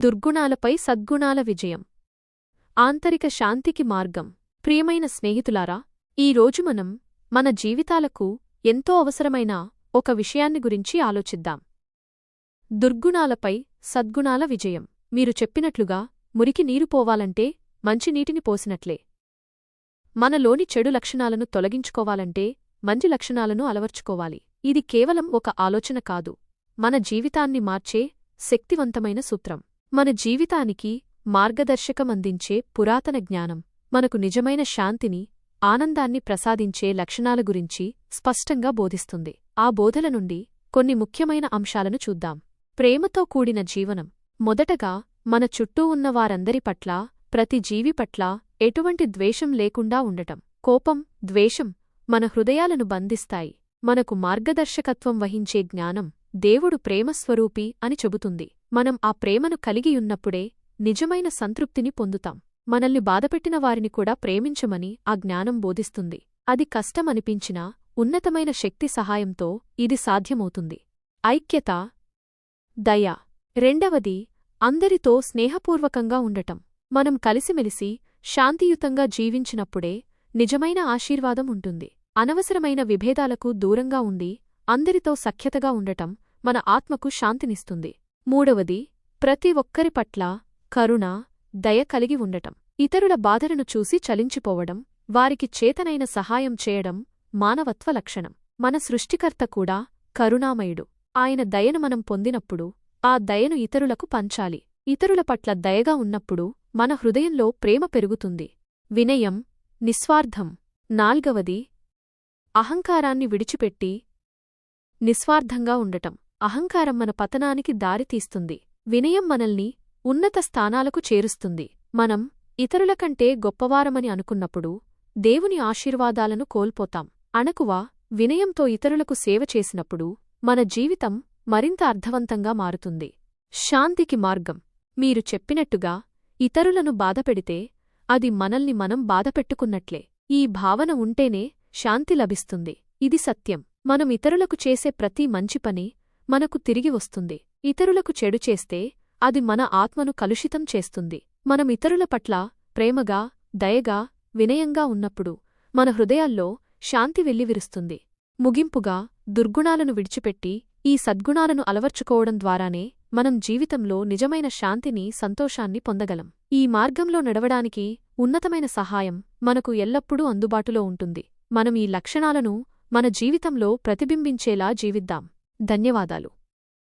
దుర్గుణాలపై సద్గుణాల విజయం. ఆంతరిక శాంతికి మార్గం. ప్రియమైన స్నేహితులారా, ఈరోజు మనం మన జీవితాలకు ఎంతో అవసరమైన ఒక విషయాన్ని గురించి ఆలోచిద్దాం. దుర్గుణాలపై సద్గుణాల విజయం. మీరు చెప్పినట్లుగా మురికి నీరు పోవాలంటే మంచినీటిని పోసినట్లే. మనలోని చెడు లక్షణాలను తొలగించుకోవాలంటే మంచి లక్షణాలను అలవర్చుకోవాలి. ఇది కేవలం ఒక ఆలోచన కాదు, మన జీవితాన్ని మార్చే శక్తివంతమైన సూత్రం. మన జీవితానికి మార్గదర్శకమందించే పురాతన జ్ఞానం మనకు నిజమైన శాంతిని, ఆనందాన్ని ప్రసాదించే లక్షణాల గురించి స్పష్టంగా బోధిస్తుంది. ఆ బోధల నుండి కొన్ని ముఖ్యమైన అంశాలను చూద్దాం. ప్రేమతో కూడిన జీవనం. మొదటగా మన చుట్టూ ఉన్న వారందరి పట్ల, ప్రతి జీవి పట్ల ఎటువంటి ద్వేషం లేకుండా ఉండటం. కోపం, ద్వేషం మన హృదయాలను బంధిస్తాయి. మనకు మార్గదర్శకత్వం వహించే జ్ఞానం దేవుడు ప్రేమస్వరూపి అని చెబుతుంది. మనం ఆ ప్రేమను కలిగియున్నప్పుడే నిజమైన సంతృప్తిని పొందుతాం. మనల్ని బాధపెట్టిన వారిని కూడా ప్రేమించమని ఆ జ్ఞానం బోధిస్తుంది. అది కష్టమనిపించినా ఉన్నతమైన శక్తి సహాయంతో ఇది సాధ్యమవుతుంది. ఐక్యత, దయ. రెండవది, అందరితో స్నేహపూర్వకంగా ఉండటం. మనం కలిసిమెలిసి శాంతియుతంగా జీవించినప్పుడే నిజమైన ఆశీర్వాదం ఉంటుంది. అనవసరమైన విభేదాలకు దూరంగా ఉండి అందరితో సఖ్యతగా ఉండటం మన ఆత్మకు శాంతినిస్తుంది. మూడవది, ప్రతి ఒక్కరి పట్ల కరుణ, దయ కలిగి ఉండటం. ఇతరుల బాధలను చూసి చలించిపోవడం, వారికి చేతనైన సహాయం చేయడం మానవత్వ లక్షణం. మన సృష్టికర్త కూడా కరుణామయుడు. ఆయన దయను మనం పొందినప్పుడు ఆ దయను ఇతరులకు పంచాలి. ఇతరుల పట్ల దయగా ఉన్నప్పుడు మన హృదయంలో ప్రేమ పెరుగుతుంది. వినయం, నిస్వార్థం. నాల్గవది, అహంకారాన్ని విడిచిపెట్టి నిస్వార్థంగా ఉండటం. అహంకారం మన పతనానికి దారితీస్తుంది. వినయం మనల్ని ఉన్నత స్థానాలకు చేరుస్తుంది. మనం ఇతరులకంటే గొప్పవారమని అనుకున్నప్పుడు దేవుని ఆశీర్వాదాలను కోల్పోతాం. అణకువ, వినయంతో ఇతరులకు సేవ చేసినప్పుడు మన జీవితం మరింత అర్థవంతంగా మారుతుంది. శాంతికి మార్గం. మీరు చెప్పినట్టుగా ఇతరులను బాధపెడితే అది మనల్ని మనం బాధపెట్టుకున్నట్లే. ఈ భావన ఉంటేనే శాంతి లభిస్తుంది. ఇది సత్యం. మనం ఇతరులకు చేసే ప్రతి మంచి పని మనకు తిరిగి వస్తుంది. ఇతరులకు చెడు చేస్తే అది మన ఆత్మను కలుషితం చేస్తుంది. మనం ఇతరుల పట్ల ప్రేమగా, దయగా, వినయంగా ఉన్నప్పుడు మన హృదయాల్లో శాంతి వెల్లివిరుస్తుంది. ముగింపుగా, దుర్గుణాలను విడిచిపెట్టి ఈ సద్గుణాలను అలవర్చుకోవడం ద్వారానే మనం జీవితంలో నిజమైన శాంతిని, సంతోషాన్ని పొందగలం. ఈ మార్గంలో నడవడానికి ఉన్నతమైన సహాయం మనకు ఎల్లప్పుడూ అందుబాటులో ఉంటుంది. మనం ఈ లక్షణాలను మన జీవితంలో ప్రతిబింబించేలా జీవిద్దాం. ధన్యవాదాలు.